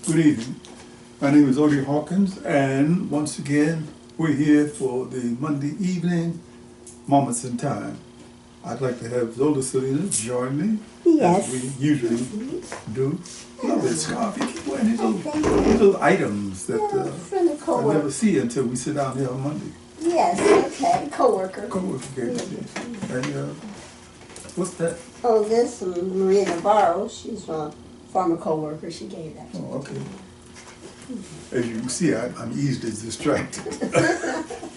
Good evening. My name is Odie Hawkins, and once again, we're here for the Monday evening Moments in Time. I'd like to have Zola Salena join me, Yes. as we usually do. Love that scarf. You keep wearing these little items that From the I co-worker. never see until we sit down here on Monday. Yes, okay, co-worker. Co-worker gave it to me. And what's that? Oh, this Maria Navarro, she's a former co-worker, she gave that to me. Oh, okay. As you can see, I'm easily distracted.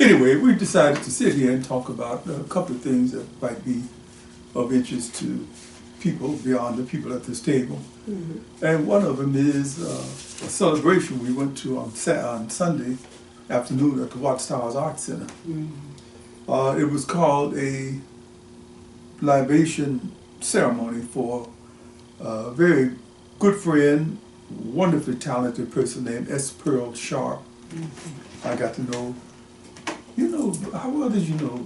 Anyway, we decided to sit here and talk about a couple of things that might be of interest to people beyond the people at this table. Mm-hmm. And one of them is a celebration we went to on Sunday afternoon at the Watchtowers Art Center. Mm-hmm. It was called a libation ceremony for a very good friend, wonderfully talented person named S. Pearl Sharp. Mm-hmm. I got to know, how well did you know?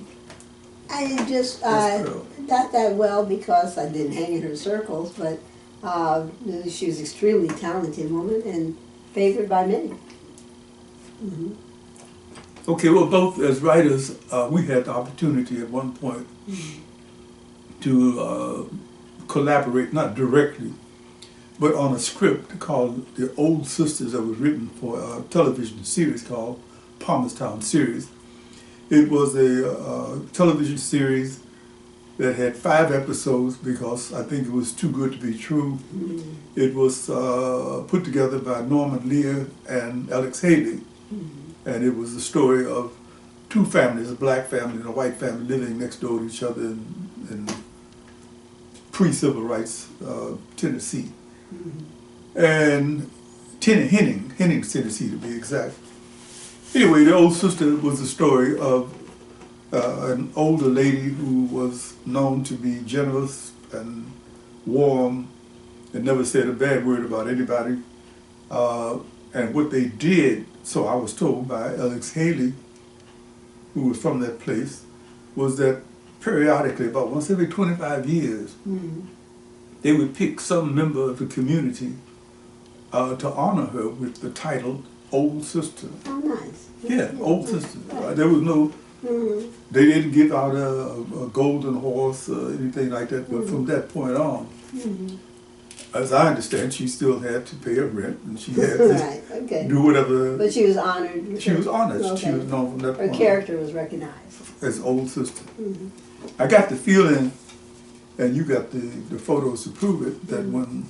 I just S. Pearl? not that well because I didn't hang in her circles, but she was an extremely talented woman and favored by many. Mm-hmm. Okay, well, both as writers, we had the opportunity at one point to collaborate, not directly, but on a script called The Old Sisters that was written for a television series called Palmerstown Series. It was a television series that had 5 episodes because I think it was too good to be true. Mm-hmm. It was put together by Norman Lear and Alex Haley. Mm-hmm. And it was the story of 2 families, a black family and a white family, living next door to each other in pre-civil rights Tennessee. Mm-hmm. And Henning, Tennessee to be exact. Anyway, The Old Sister was the story of an older lady who was known to be generous and warm and never said a bad word about anybody. And what they did, so I was told by Alex Haley, who was from that place, was that periodically, about once every 25 years, they would pick some member of the community to honor her with the title Old Sister. Oh, nice. Yeah, Old Sister. There was no, Mm-hmm. they didn't give out a golden horse or anything like that, but from that point on, as I understand, she still had to pay her rent, and she had to Right, okay. do whatever. But she was honored. She was honored. Okay. She was known from that Her point character was recognized. on as Old Sister. Mm-hmm. I got the feeling, and you got the photos to prove it, that when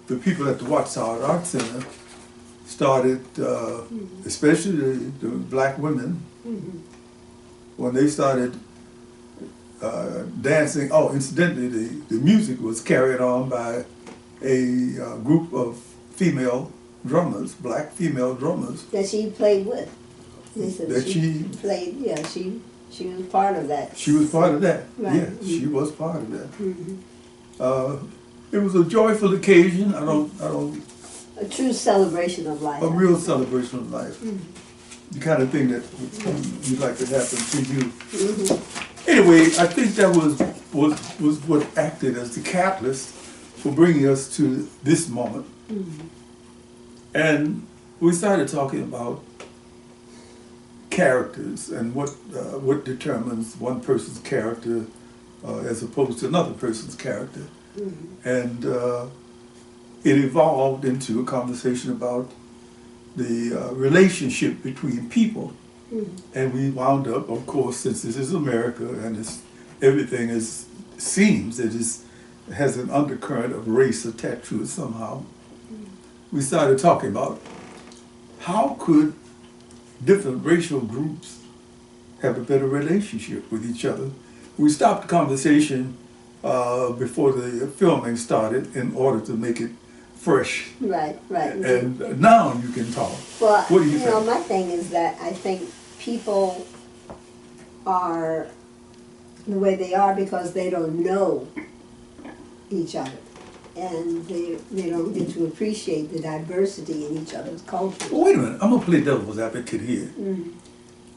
the people at the Watchtowers Art Center started, especially the black women, when they started dancing, oh, incidentally, the music was carried on by a group of female drummers, black female drummers. That she played with. They said That she played, yeah, she was part of that. She was part of that. Right. Yeah, she was part of that. Mm-hmm. It was a joyful occasion. I don't. A true celebration of life. A real celebration of life. The kind of thing that you'd like to happen to you. Anyway, I think that was what acted as the catalyst for bringing us to this moment. And we started talking about characters and what determines one person's character as opposed to another person's character. And it evolved into a conversation about the relationship between people. And we wound up, of course, since this is America and everything seems it has an undercurrent of race attached to it somehow, we started talking about how could different racial groups have a better relationship with each other. We stopped the conversation before the filming started in order to make it fresh. Right. And now you can talk. Well, what do you think? My thing is that I think people are the way they are because they don't know each other. And they don't get to appreciate the diversity in each other's cultures. Well, wait a minute, I'm going to play devil's advocate here.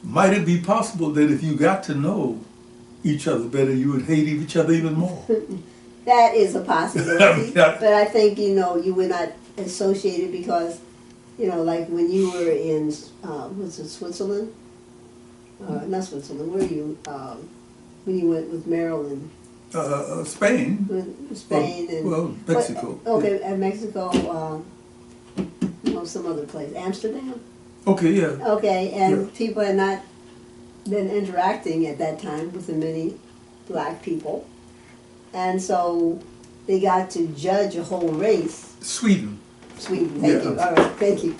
Might it be possible that if you got to know each other better, you would hate each other even more? That is a possibility, but I think, you would not associated because, you know, like when you were in, was it Switzerland? Not Switzerland, where were you? When you went with Maryland? Spain. Spain and... Well, Mexico. Okay, and Mexico, some other place, Amsterdam? Okay, yeah. Okay, and Yeah. people had not been interacting at that time with the many black people. And so they got to judge a whole race. Sweden. Sweden, thank you. All right, thank you.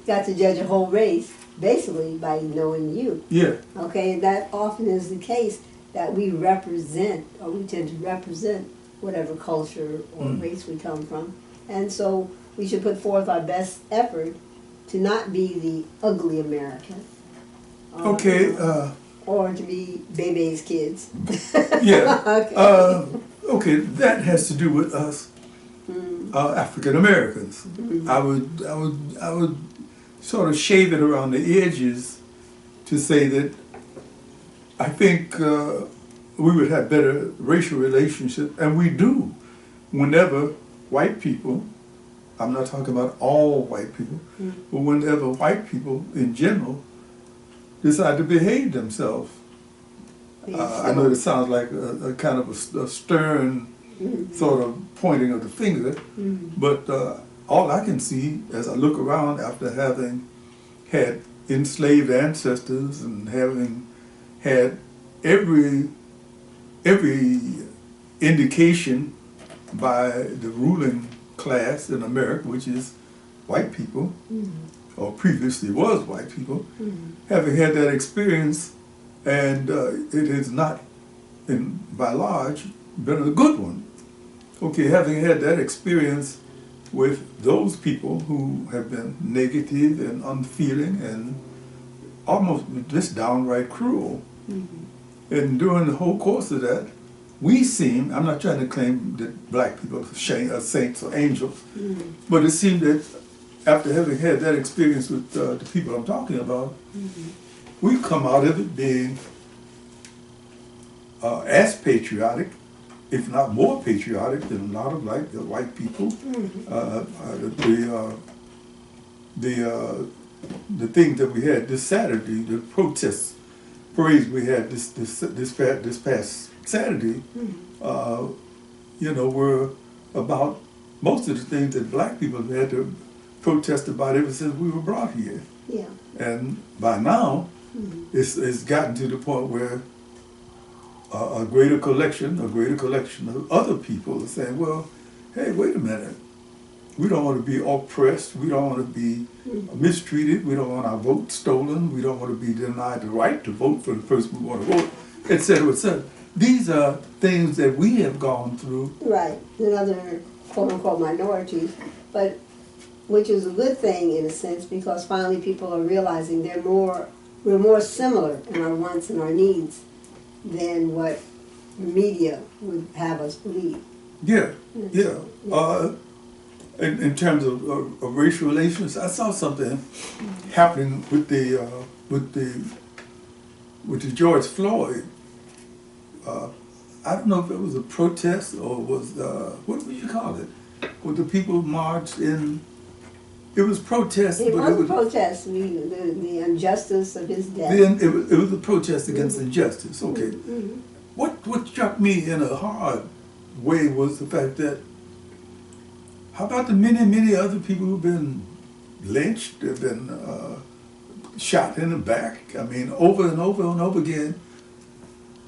Got to judge a whole race basically by knowing you. Yeah. Okay, and that often is the case, that we represent, or we tend to represent whatever culture or race we come from. And so we should put forth our best effort to not be the ugly American. Okay. Or to be Bebe's kids. Yeah. Okay. Okay, that has to do with us, African Americans. I would sort of shave it around the edges to say that I think we would have better racial relationships, and we do, whenever white people, I'm not talking about all white people, but whenever white people in general decide to behave themselves. I know it sounds like a kind of a stern sort of pointing of the finger, but all I can see as I look around after having had enslaved ancestors and having had every indication by the ruling class in America, which is white people, or previously was white people, having had that experience, and it has not, by large, been a good one. Okay, having had that experience with those people who have been negative and unfeeling and almost just downright cruel. And during the whole course of that, we seem, I'm not trying to claim that black people are saints or angels, but it seemed that after having had that experience with the people I'm talking about, we've come out of it being as patriotic, if not more patriotic than a lot of like the white people. The thing that we had this Saturday, the protest parades we had this past Saturday, were about most of the things that black people have had to protest about ever since we were brought here. Yeah. And by now, it's gotten to the point where a greater collection of other people are saying, well, hey, wait a minute. We don't want to be oppressed. We don't want to be mistreated. We don't want our vote stolen. We don't want to be denied the right to vote for the person we want to vote, et cetera, et cetera. These are things that we have gone through. Right, in other quote-unquote minorities, but which is a good thing in a sense, because finally people are realizing we're more similar in our wants and our needs than what the media would have us believe. Yeah. In terms of racial relations, I saw something happening with the George Floyd. I don't know if it was a protest or was what would you call it? When the people marched in, it was protest. It was a protest, the injustice of his death. It was a protest against injustice. Okay. What struck me in a hard way was the fact that, how about the many other people who've been lynched, have been shot in the back? I mean, over and over and over again,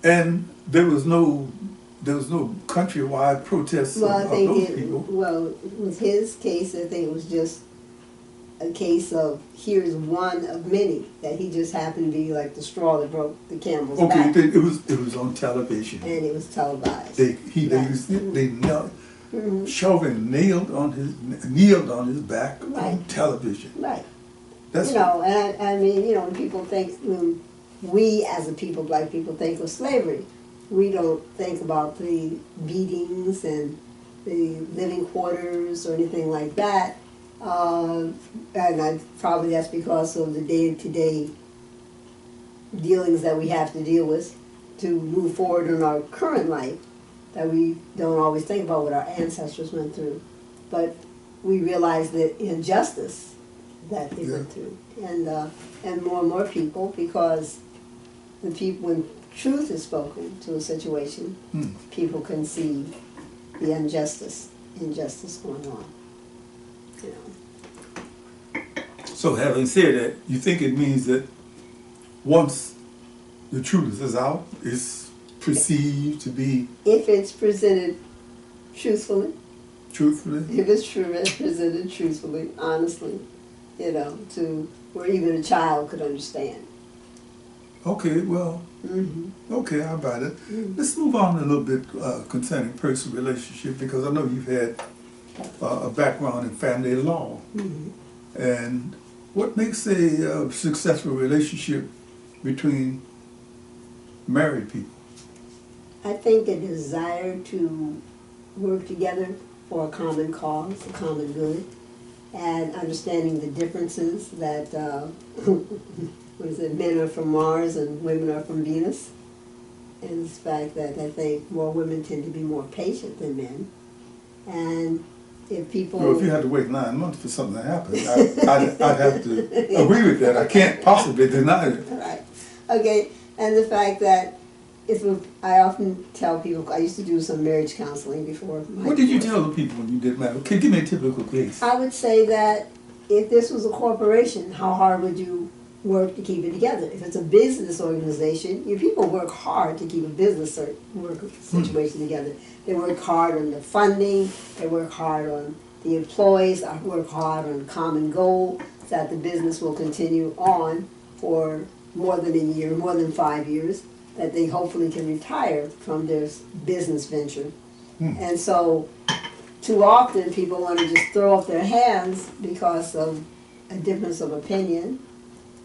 and there was no countrywide protest of those people. Well, with his case, I think it was just a case of here's one of many, that he just happened to be like the straw that broke the camel's back. Okay, it was on television. And it was televised. They Chauvin kneeled on his back on television. Right. That's and I mean, when people think, when we as a people, black people, think of slavery, we don't think about the beatings and the living quarters or anything like that. And probably that's because of the day-to-day dealings that we have to deal with to move forward in our current life, that we don't always think about what our ancestors went through. But we realize the injustice that they went through. And more people, because the people, when truth is spoken to a situation, people can see the injustice going on. You know. So having said that, you think it means that once the truth is out, it's perceived to be... If it's presented truthfully. Truthfully? If it's presented truthfully, honestly, you know, to where even a child could understand. Okay, well, okay, I buy it. Let's move on a little bit concerning personal relationship, because I know you've had a background in family law. And what makes a successful relationship between married people? I think a desire to work together for a common cause, a common good, and understanding the differences that, what is it, men are from Mars and women are from Venus. And the fact that I think more women tend to be more patient than men. And if people... Well, if you had to wait 9 months for something to happen, I'd have to agree with that. I can't possibly deny it. Right. Okay, and the fact that I often tell people, I used to do some marriage counseling before. What did you tell the people when you did marriage? Okay, give me a typical case. I would say that if this was a corporation, how hard would you work to keep it together? If it's a business organization, your people work hard to keep a business work situation together. They work hard on the funding, they work hard on the employees, they work hard on a common goal that the business will continue on for more than a year, more than 5 years, that they hopefully can retire from their business venture. And so too often people want to just throw up their hands because of a difference of opinion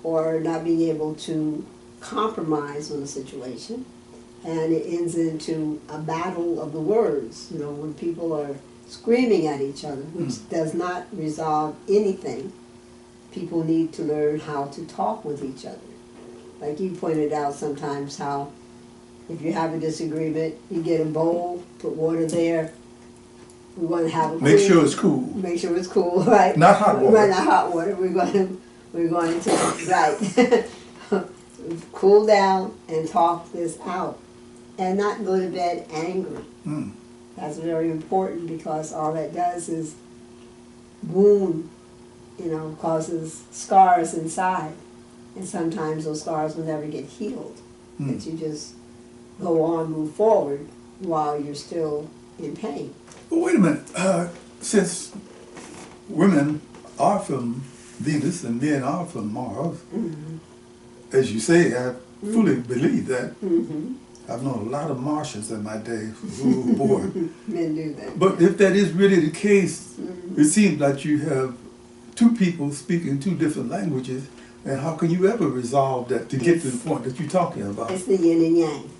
or not being able to compromise on a situation. And it ends into a battle of the words, you know, when people are screaming at each other, which does not resolve anything. People need to learn how to talk with each other. Like you pointed out sometimes how if you have a disagreement, you get a bowl, put water there. We want to have a Make sure it's cool. Make sure it's cool, right? Not hot water. Right, not hot water. We're going to right, cool down and talk this out, and not go to bed angry. That's very important because all that does is wound, you know, causes scars inside. And sometimes those scars will never get healed. That you just go on, move forward while you're still in pain. Well, wait a minute. Since women are from Venus and men are from Mars, as you say, I fully believe that. I've known a lot of Martians in my day. Oh boy. Men do that. But if that is really the case, it seems like you have two people speaking two different languages. And how can you ever resolve that to get to the point that you're talking about? It's the yin and yang.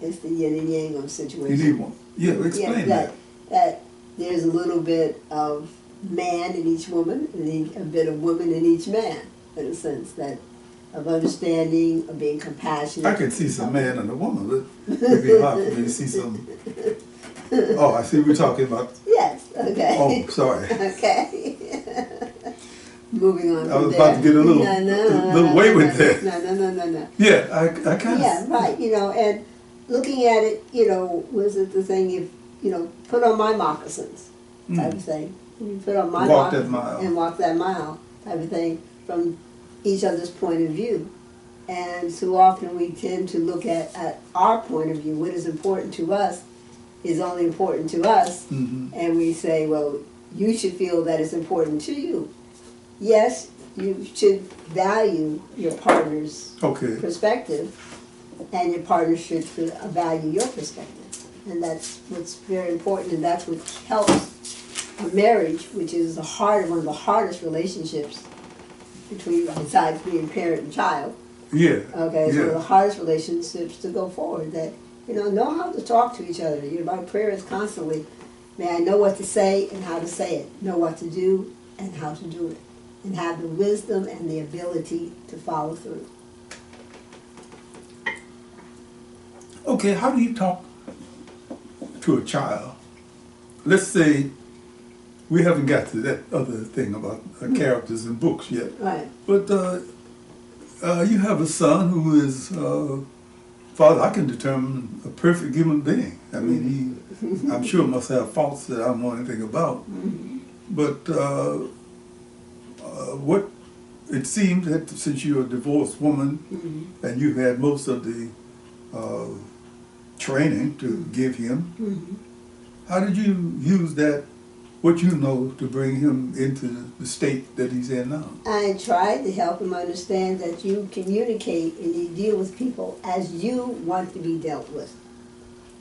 It's the yin and yang of the situation. You need one. Yeah, explain that. That there's a little bit of man in each woman and a bit of woman in each man, in a sense, that of understanding, of being compassionate. I can see some man and a woman, but it'd be hard for me to see some... Oh, I see we're talking about... Yes, okay. Oh, sorry. Okay. Moving on. I was about to get a little way with that. No. Yeah, I kind of. Yeah, right. You know, and looking at it, you know, was it the thing? If you know, put on my moccasins, type of thing. You put on my moccasins and walk that mile, type of thing, from each other's point of view. And too often we tend to look at our point of view. What is important to us is only important to us, and we say, well, you should feel that it's important to you. Yes, you should value your partner's perspective, and your partner should value your perspective. And that's what's very important, and that's what helps a marriage, which is one of the hardest relationships besides being parent and child. Yeah. Okay, it's one of the hardest relationships to go forward. That, you know how to talk to each other. You know, my prayer is constantly, may I know what to say and how to say it, know what to do and how to do it, and have the wisdom and the ability to follow through. Okay, how do you talk to a child? Let's say we haven't got to that other thing about characters in books yet. Right. But you have a son who is, father, I can determine a perfect human being. I mean, I'm sure must have faults that I don't know anything about. But what it seems that since you're a divorced woman and you've had most of the training to give him, how did you use that, what you know, to bring him into the state that he's in now? I tried to help him understand that you communicate and you deal with people as you want to be dealt with.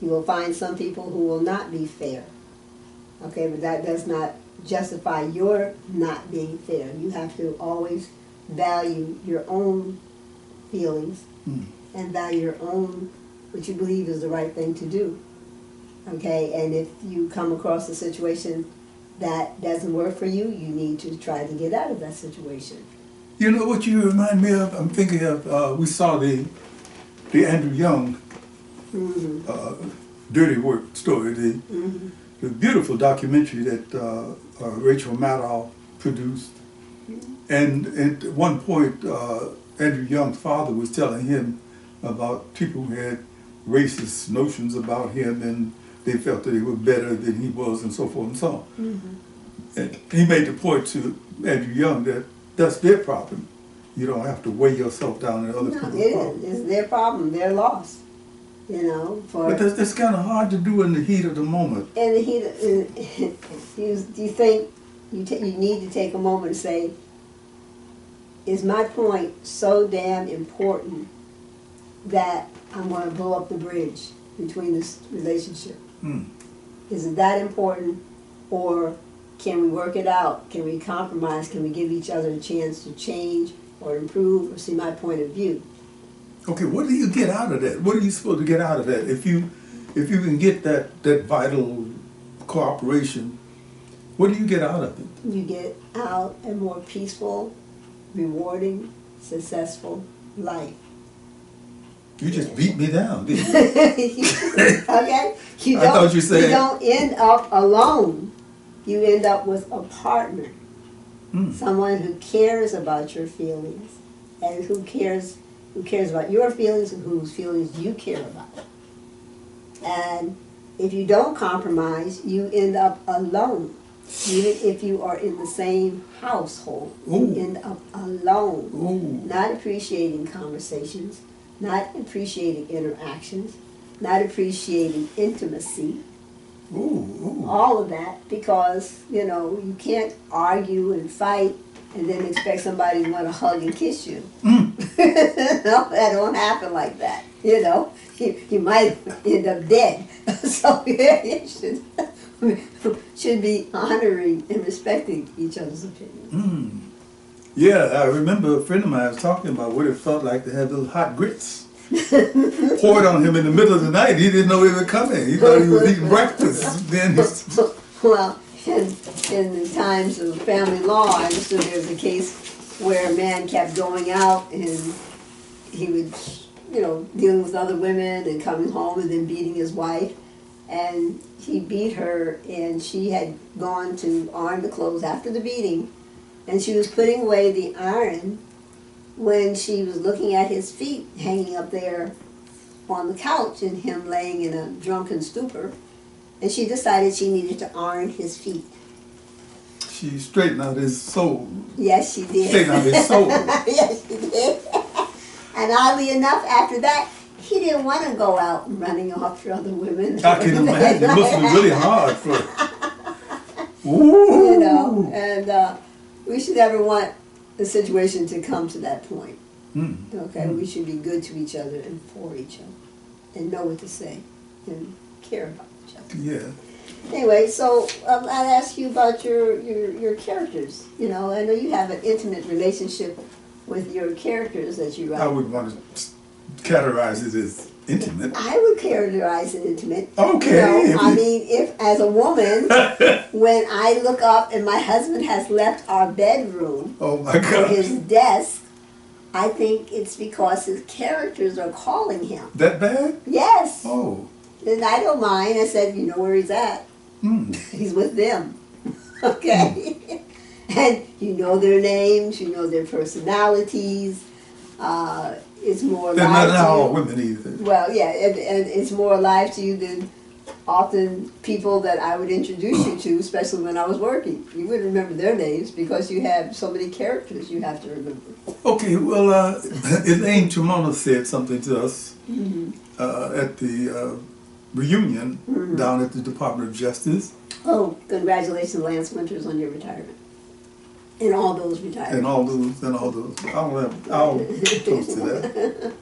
You will find some people who will not be fair. Okay, but that does not justify your not being fair. You have to always value your own feelings and value your own, what you believe is the right thing to do. Okay, and if you come across a situation that doesn't work for you, you need to try to get out of that situation. You know what you remind me of? I'm thinking of, we saw the Andrew Young Dirty Work story, the beautiful documentary that Rachel Maddow produced. And at one point, Andrew Young's father was telling him about people who had racist notions about him and they felt that they were better than he was and so forth and so on. And he made the point to Andrew Young that that's their problem. You don't have to weigh yourself down in other people's problems. It's their problem, their loss. You know, but that's kind of hard to do in the heat of the moment. In the heat, do you think you need to take a moment and say, is my point so damn important that I'm going to blow up the bridge between this relationship? Is it that important, or can we work it out? Can we compromise? Can we give each other a chance to change or improve or see my point of view? Okay, what do you get out of that? What are you supposed to get out of that? If you can get that vital cooperation, what do you get out of it? You get out a more peaceful, rewarding, successful life. You just beat me down, didn't you? Okay? You don't end up alone. You end up with a partner. Someone who cares about your feelings and who cares about your feelings and whose feelings you care about. And if you don't compromise, you end up alone. Even if you are in the same household, you end up alone. Not appreciating conversations, not appreciating interactions, not appreciating intimacy. All of that because, you know, you can't argue and fight and then expect somebody to want to hug and kiss you. No, that don't happen like that. You know, you might end up dead. So you should be honoring and respecting each other's opinions. Yeah, I remember a friend of mine was talking about what it felt like to have those hot grits poured on him in the middle of the night. He didn't know he was coming. He thought he was eating breakfast. Then well, in the times of family law, I understood there was a case where a man kept going out and he would, you know, dealing with other women and coming home and then beating his wife. And he beat her and she had gone to iron the clothes after the beating. And she was putting away the iron when she was looking at his feet hanging up there on the couch and him laying in a drunken stupor. And she decided she needed to iron his feet. She straightened out his soul. Yes, she did. Straightened out his soul. Yes, she did. And oddly enough, after that, he didn't want to go out running off for other women. I can imagine. It must be really hard for her. You know, and we should never want the situation to come to that point. Okay, we should be good to each other and for each other and know what to say and care about each other. Yeah. Anyway, so I'd ask you about your characters. You know, I know you have an intimate relationship with your characters that you write. I would want to categorize it as intimate. I would characterize it intimate. Okay. You know, I mean, if as a woman, when I look up and my husband has left our bedroom for his desk, I think it's because his characters are calling him. That bad? Yes. Oh. And I don't mind. I said, you know where he's at. He's with them. Okay? And you know their names, you know their personalities. It's more They're alive not to all you. women either. Well, yeah, and it's more alive to you than often people that I would introduce you to, especially when I was working. You wouldn't remember their names because you have so many characters you have to remember. Okay, well, Elaine Tremona said something to us at the reunion down at the Department of Justice. Oh, congratulations, Lance Winters, on your retirement. And all those retirements. And all those. I'll toast to that.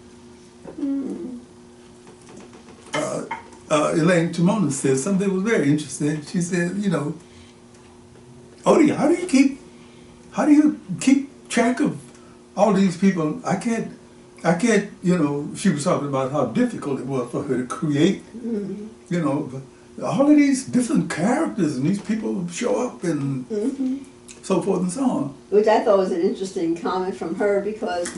Elaine Tremona said something that was very interesting. She said, you know, Odie, how do you keep track of all these people? I can't, you know, she was talking about how difficult it was for her to create, you know, all of these different characters and these people show up and so forth and so on. Which I thought was an interesting comment from her because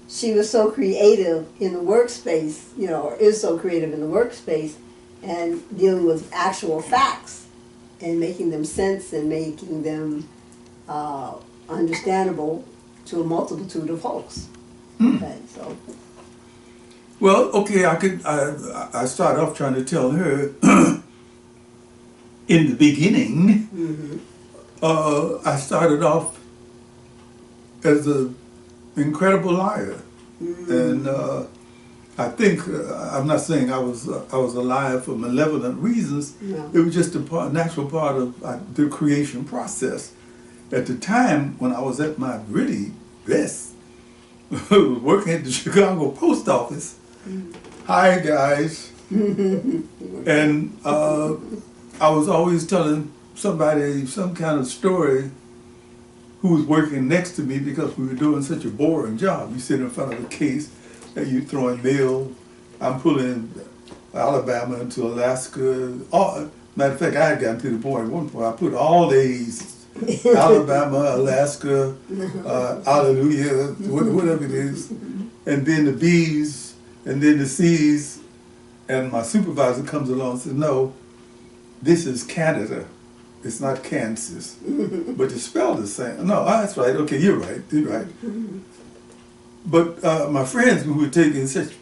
she was so creative in the workspace, you know, or is so creative in the workspace and dealing with actual facts and making them sense and making them understandable to a multitude of folks. Okay, so. Well, okay, I started off trying to tell her in the beginning, I started off as an incredible liar. And I think, I'm not saying I was a liar for malevolent reasons. No. It was just a natural part of the creation process. At the time when I was at my really best, working at the Chicago Post Office. Hi guys. And I was always telling somebody some kind of story who was working next to me because we were doing such a boring job. You sit in front of a case and you're throwing mail. I'm pulling Alabama into Alaska. Matter of fact, I had gotten to the point at one point I put all these Alabama, Alaska, Hallelujah, whatever it is, and then the B's, and then the C's, and my supervisor comes along and says, no, this is Canada. It's not Kansas, but it's spelled the same. No, that's right. Okay, you're right. But my friends who were taking such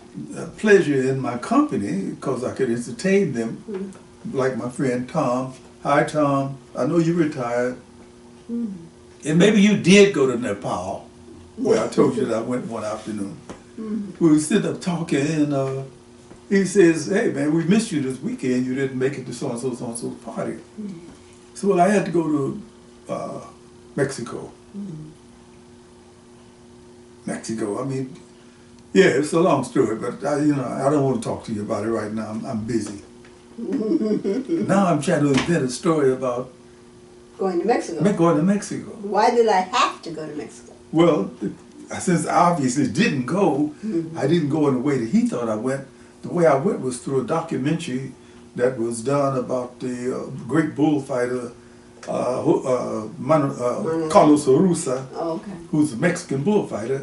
pleasure in my company because I could entertain them, like my friend Tom. Hi, Tom. I know you're retired. And maybe you did go to Nepal, where I told you that I went one afternoon. We were sitting up talking, and he says, hey, man, we missed you this weekend. You didn't make it to so-and-so's party. So, well, I had to go to Mexico. Mexico, I mean, yeah, it's a long story, but I don't want to talk to you about it right now. I'm busy. Now I'm trying to invent a story about going to Mexico. Going to Mexico. Why did I have to go to Mexico? Well, since I obviously didn't go, I didn't go in the way that he thought I went. The way I went was through a documentary that was done about the great bullfighter Carlos Orusa, who's a Mexican bullfighter,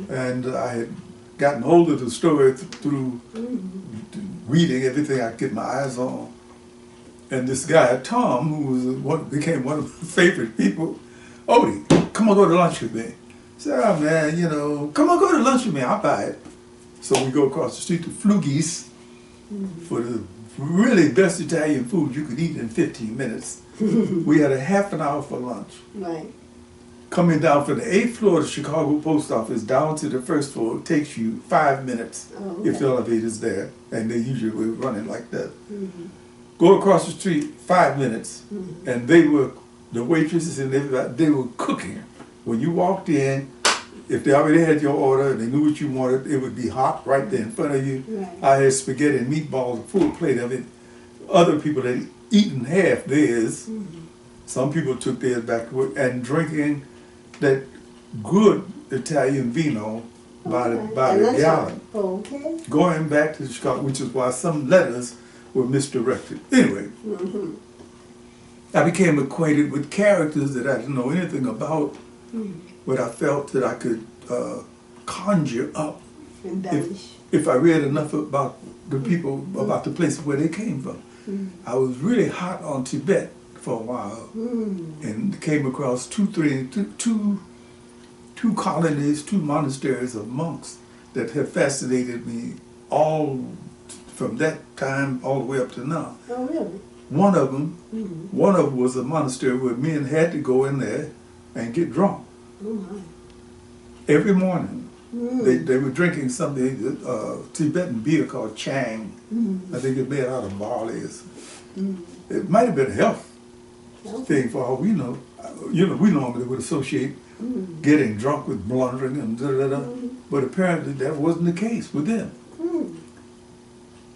and I had gotten hold of the story through reading everything I could get my eyes on. And this guy, Tom, who became one of my favorite people, Odie, come on, go to lunch with me. I said, oh man, come on, go to lunch with me, I'll buy it. So we go across the street to Flugis for the really best Italian food you could eat in 15 minutes. We had a half an hour for lunch. Right. Coming down from the 8th floor of the Chicago Post Office down to the 1st floor takes you 5 minutes if the elevator's there, and they usually were running like that. Go across the street, 5 minutes, and the waitresses and they were cooking. When you walked in, if they already had your order and they knew what you wanted, it would be hot right there in front of you. Right. I had spaghetti and meatballs, a full plate of it. Other people had eaten half theirs. Some people took theirs back to work, and drinking that good Italian vino by the gallon. Okay. Going back to Chicago, which is why some letters were misdirected. Anyway, I became acquainted with characters that I didn't know anything about, but I felt that I could conjure up if I read enough about the people, about the places where they came from. I was really hot on Tibet for a while and came across two colonies, two monasteries of monks that have fascinated me all from that time all the way up to now. Oh, really? One of them was a monastery where men had to go in there and get drunk. Oh, my. Every morning. They were drinking something, Tibetan beer called Chang. I think it's made out of barley. It might have been a health thing for all we know. You know, we normally would associate getting drunk with blundering and da-da-da, but apparently that wasn't the case with them.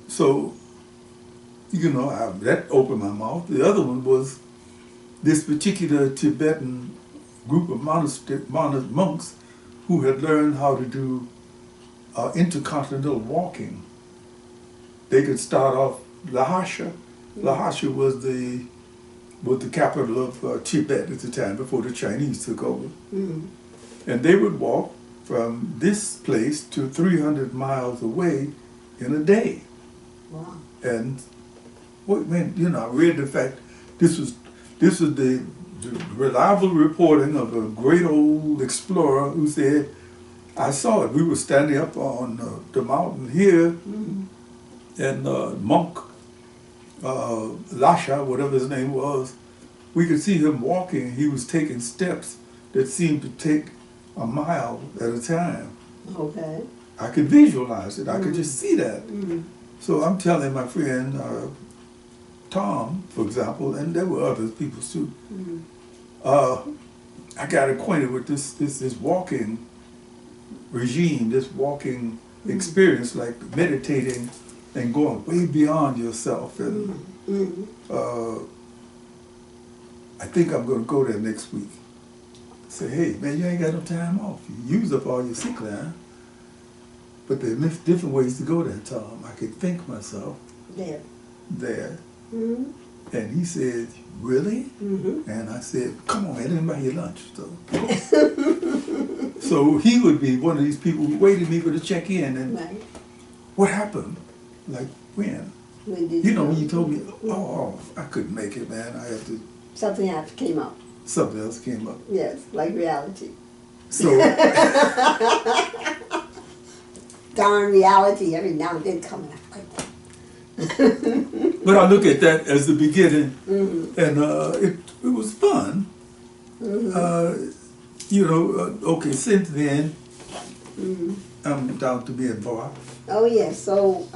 So, you know, that opened my mouth. The other one was this particular Tibetan group of monks who had learned how to do intercontinental walking. They could start off Lhasa. Lhasa was the capital of Tibet at the time before the Chinese took over. And they would walk from this place to 300 miles away in a day. Wow. And when, you know, I read the fact this was the reliable reporting of a great old explorer who said, I saw it. We were standing up on the mountain here, and monk Lasha, whatever his name was, we could see him walking. He was taking steps that seemed to take a mile at a time. Okay. I could visualize it. I could just see that. So I'm telling my friend Tom, for example, and there were other people too. I got acquainted with this walking regime, this walking experience, like meditating and going way beyond yourself. And I think I'm going to go there next week. Say, hey, man, you ain't got no time off. You use up all your sick time. But there are different ways to go there, Tom. I could think myself there. And he said, really? And I said, come on, man, let me buy you lunch. So he would be one of these people who waited me for the check-in. And what happened? Like, when? When did you know, when you told me, oh, I couldn't make it, man. I had to. Something else came up. Something else came up. Yes, like reality. So. Darn reality every now and then coming up like that. But I look at that as the beginning, and it was fun. You know, okay, since then, I'm down to be involved. Oh, yes. So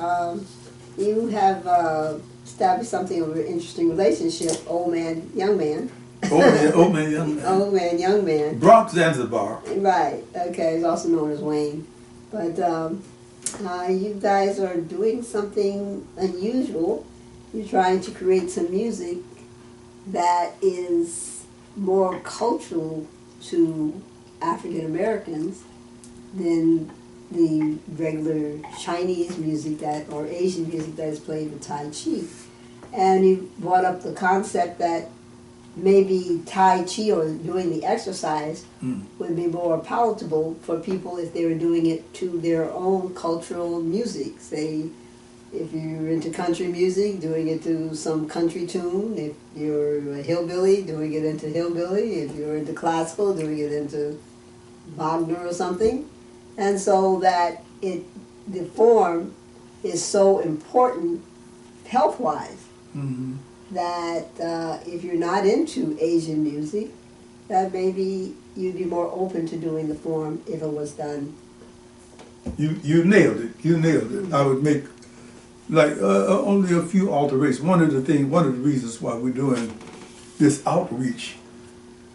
you have established something of an interesting relationship, old man, young man. Old man, young man. Old man, young man. Bronx, Zanzibar. Right. Okay. He's also known as Wayne. But you guys are doing something unusual. You're trying to create some music that is more cultural to African Americans than the regular Chinese music or Asian music that is played with Tai Chi. And you brought up the concept that maybe Tai Chi or doing the exercise would be more palatable for people if they were doing it to their own cultural music. Say, if you're into country music, doing it to some country tune. If you're a hillbilly, doing it into hillbilly. If you're into classical, doing it into Wagner or something. And so that the form is so important health-wise. That if you're not into Asian music, that maybe you'd be more open to doing the form if it was done. You nailed it. You nailed it. I would make like only a few alterations. One of the reasons why we're doing this outreach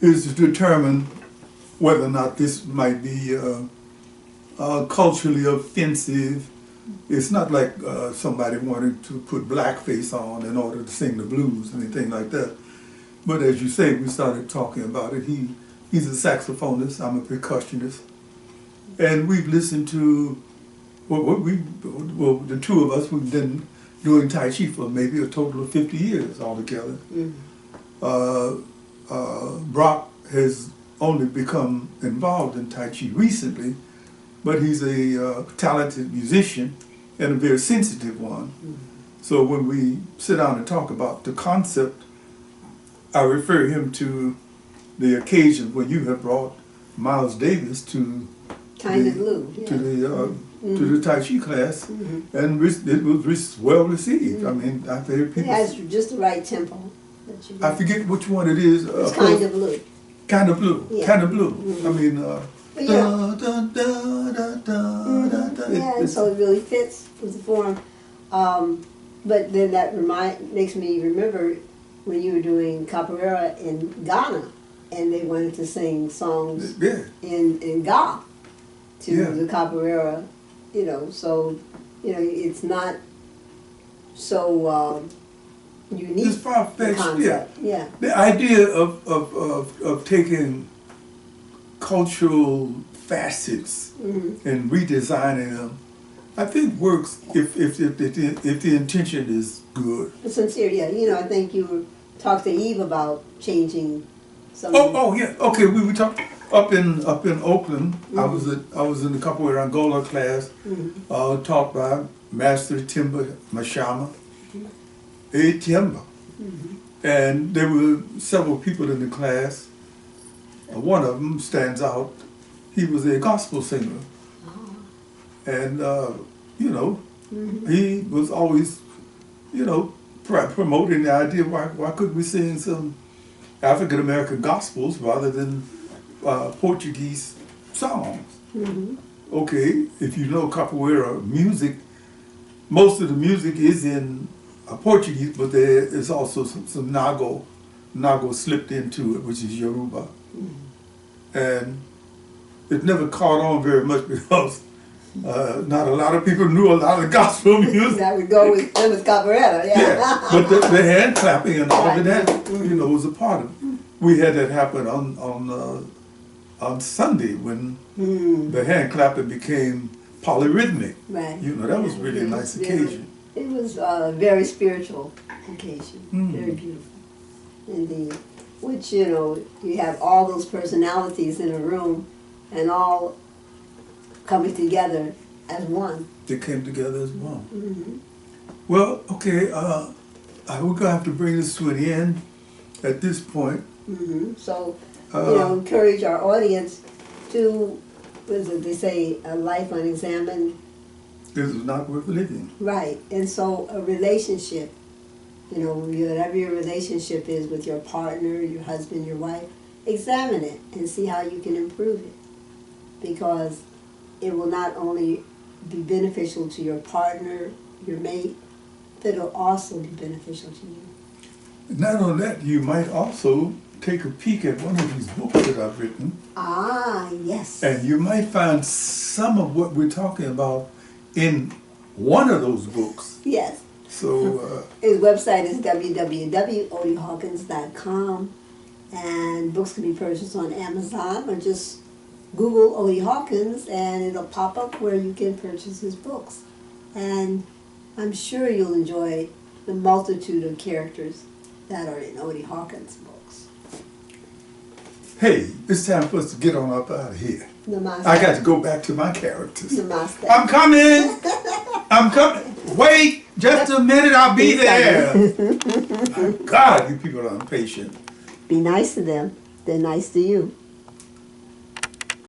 is to determine whether or not this might be culturally offensive. It's not like somebody wanted to put blackface on in order to sing the blues, anything like that. But as you say, we started talking about it. He's a saxophonist, I'm a percussionist. And we've listened to, the two of us, we've been doing Tai Chi for maybe a total of 50 years altogether. Brock has only become involved in Tai Chi recently, but he's a talented musician and a very sensitive one. So when we sit down and talk about the concept, I refer him to the occasion when you have brought Miles Davis to Kind of Blue. Yeah. to the Tai Chi class, and it was well received. I mean, I've heard It people. has just the right tempo. That you I forget which one it is. It's Kind of Blue. Kind of Blue. Yeah. Kind of Blue. I mean, Yeah. da, da, da, da, da, da. Yeah, and so it really fits with the form. But then that makes me remember when you were doing capoeira in Ghana, and they wanted to sing songs Yeah. in Ga to Yeah. the capoeira, so, it's not so unique. It's far-fetched, concept. Yeah. The idea of taking cultural facets and redesigning them, I think works if the intention is good. Sincere, yeah. I think you talked to Eve about changing some. Oh yeah. Okay, we talked up in Oakland. I was in the Capoeira Angola class, taught by Master Timba Mashama, A Timba, and there were several people in the class. One of them stands out. He was a gospel singer, and he was always, promoting the idea why couldn't we sing some African American gospels rather than Portuguese songs. Okay, if you know capoeira music, most of the music is in Portuguese, but there is also some Nago slipped into it, which is Yoruba. And it never caught on very much because not a lot of people knew a lot of gospel music. That would go with capoeira, Yeah, but the hand clapping and all of that, was a part of it. We had that happen on Sunday when the hand clapping became polyrhythmic. Right. That was really a nice occasion. It was a very spiritual occasion, very beautiful indeed. Which, you have all those personalities in a room and all coming together as one. They came together as one. Well, okay, we're going to have to bring this to an end at this point. So, encourage our audience to, what is it they say, a life unexamined. This is not worth living. Right, and so a relationship, whatever your relationship is with your partner, your husband, your wife, examine it and see how you can improve it. Because it will not only be beneficial to your partner, your mate, but it'll also be beneficial to you. Not only that, you might also take a peek at one of these books that I've written. Ah, yes. And you might find some of what we're talking about in one of those books. Yes. So his website is www.odiehawkins.com, and books can be purchased on Amazon, or just Google Odie Hawkins and it'll pop up where you can purchase his books. And I'm sure you'll enjoy the multitude of characters that are in Odie Hawkins' books. Hey, it's time for us to get on up out of here. Namaste. I got to go back to my characters. Namaste. I'm coming! I'm coming! Wait! Just a minute, I'll be there! My God, you people are impatient. Be nice to them. They're nice to you.